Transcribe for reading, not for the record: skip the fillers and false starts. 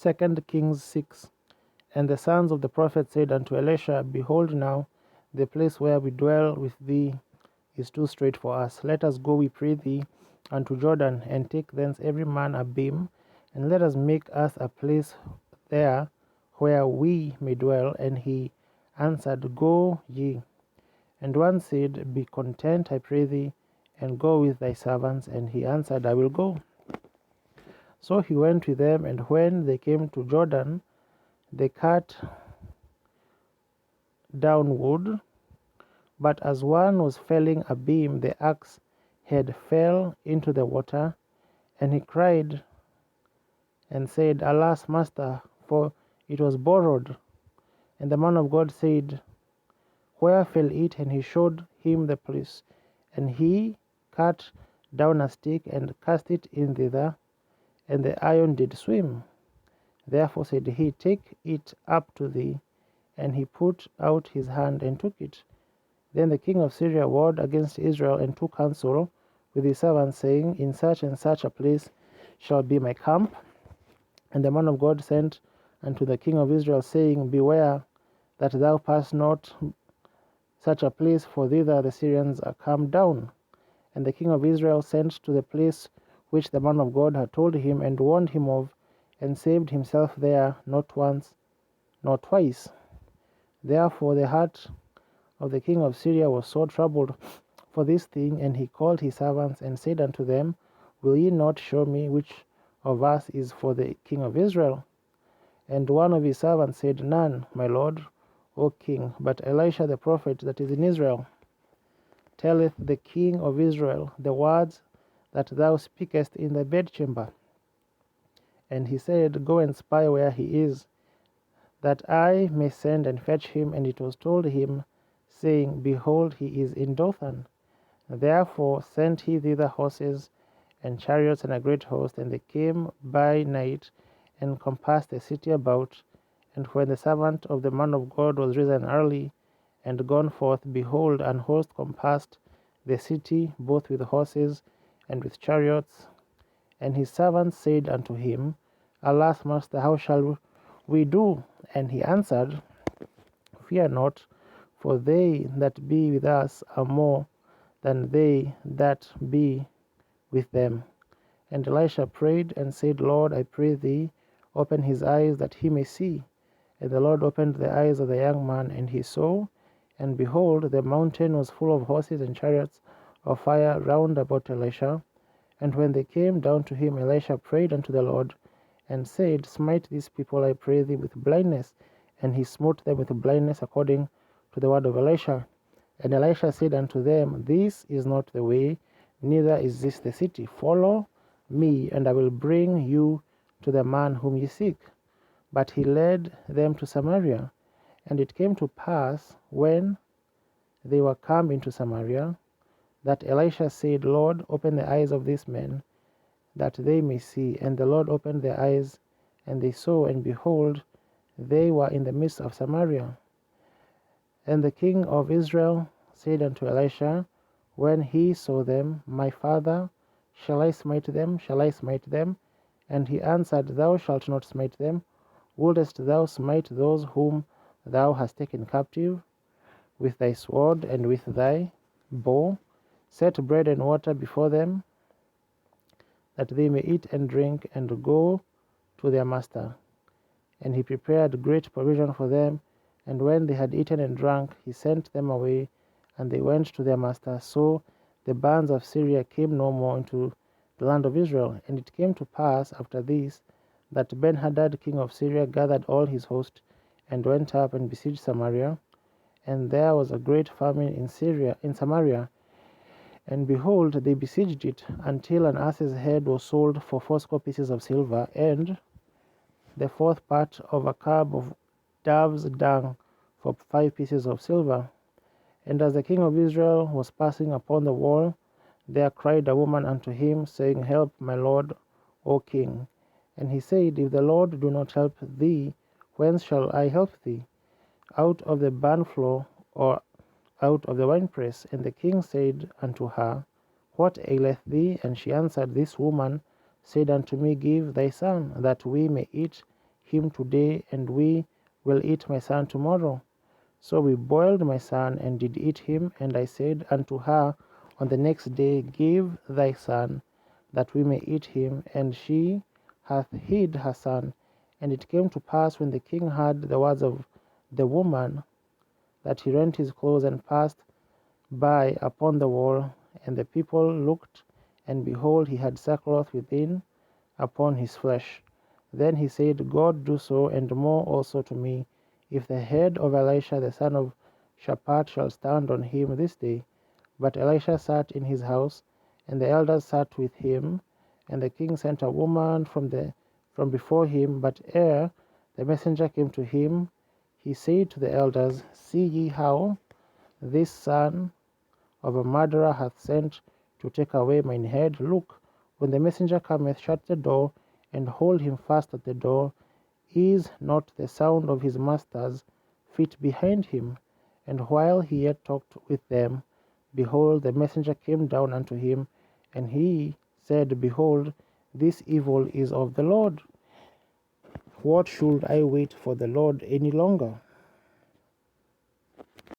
2 Kings 6. And the sons of the prophet said unto Elisha, Behold now, the place where we dwell with thee is too strait for us. Let us go, we pray thee, unto Jordan, and take thence every man a beam, and let us make us a place there where we may dwell. And he answered, Go ye. And one said, Be content, I pray thee, and go with thy servants. And he answered, I will go. So he went with them, and when they came to Jordan, they cut down wood. But as one was felling a beam, the axe head fell into the water, and he cried and said, Alas, master, for it was borrowed. And the man of God said, Where fell it? And he showed him the place. And he cut down a stick and cast it in thither, and the iron did swim. Therefore said he, Take it up to thee. And he put out his hand and took it. Then the king of Syria warred against Israel, and took counsel with his servants, saying, In such and such a place shall be my camp. And the man of God sent unto the king of Israel, saying, Beware that thou pass not such a place, for thither the Syrians are come down. And the king of Israel sent to the place which the man of God had told him, and warned him of, and saved himself there, not once nor twice. Therefore the heart of the king of Syria was so troubled for this thing, and he called his servants, and said unto them, Will ye not show me which of us is for the king of Israel? And one of his servants said, None, my lord, O king, but Elisha the prophet that is in Israel. Telleth the king of Israel the words that thou speakest in the bedchamber. And he said, Go and spy where he is, that I may send and fetch him. And it was told him, saying, Behold, he is in Dothan. Therefore sent he thither horses and chariots and a great host, and they came by night, and compassed the city about. And when the servant of the man of God was risen early, and gone forth, behold, an host compassed the city, both with horses and with chariots. And his servants said unto him, Alas, master, how shall we do? And he answered, Fear not, for they that be with us are more than they that be with them. And Elisha prayed and said, Lord, I pray thee, open his eyes that he may see. And the Lord opened the eyes of the young man, and he saw, and behold, the mountain was full of horses and chariots of fire round about Elisha. And when they came down to him, Elisha prayed unto the Lord, and said, Smite these people, I pray thee, with blindness. And he smote them with blindness according to the word of Elisha. And Elisha said unto them, This is not the way, neither is this the city. Follow me, and I will bring you to the man whom ye seek. But he led them to Samaria. And it came to pass, when they were come into Samaria, that Elisha said, Lord, open the eyes of these men, that they may see. And the Lord opened their eyes, and they saw, and behold, they were in the midst of Samaria. And the king of Israel said unto Elisha, when he saw them, My father, shall I smite them? Shall I smite them? And he answered, Thou shalt not smite them. Wouldest thou smite those whom thou hast taken captive with thy sword and with thy bow? Set bread and water before them, that they may eat and drink, and go to their master. And he prepared great provision for them. And when they had eaten and drunk, he sent them away, and they went to their master. So the bands of Syria came no more into the land of Israel. And it came to pass after this, that Ben-Hadad king of Syria gathered all his host, and went up and besieged Samaria. And there was a great famine in Samaria. And behold, they besieged it, until an ass's head was sold for 80 pieces of silver, and the fourth part of a cab of dove's dung for 5 pieces of silver. And as the king of Israel was passing upon the wall, there cried a woman unto him, saying, Help, my lord, O king. And he said, If the Lord do not help thee, whence shall I help thee? Out of the barn floor, or out of the winepress? And the king said unto her, What aileth thee? And she answered, This woman said unto me, Give thy son, that we may eat him today, and we will eat my son tomorrow. So we boiled my son, and did eat him. And I said unto her on the next day, Give thy son, that we may eat him. And she hath hid her son. And it came to pass, when the king heard the words of the woman, that he rent his clothes and passed by upon the wall. And the people looked, and behold, he had sackcloth within upon his flesh. Then he said, God do so, and more also to me, if the head of Elisha the son of Shaphat shall stand on him this day. But Elisha sat in his house, and the elders sat with him. And the king sent a woman from before him. But ere the messenger came to him, he said to the elders, See ye how this son of a murderer hath sent to take away mine head? Look, when the messenger cometh, shut the door, and hold him fast at the door. Is not the sound of his master's feet behind him? And while he yet talked with them, behold, the messenger came down unto him, and he said, Behold, this evil is of the Lord. What should I wait for the Lord any longer?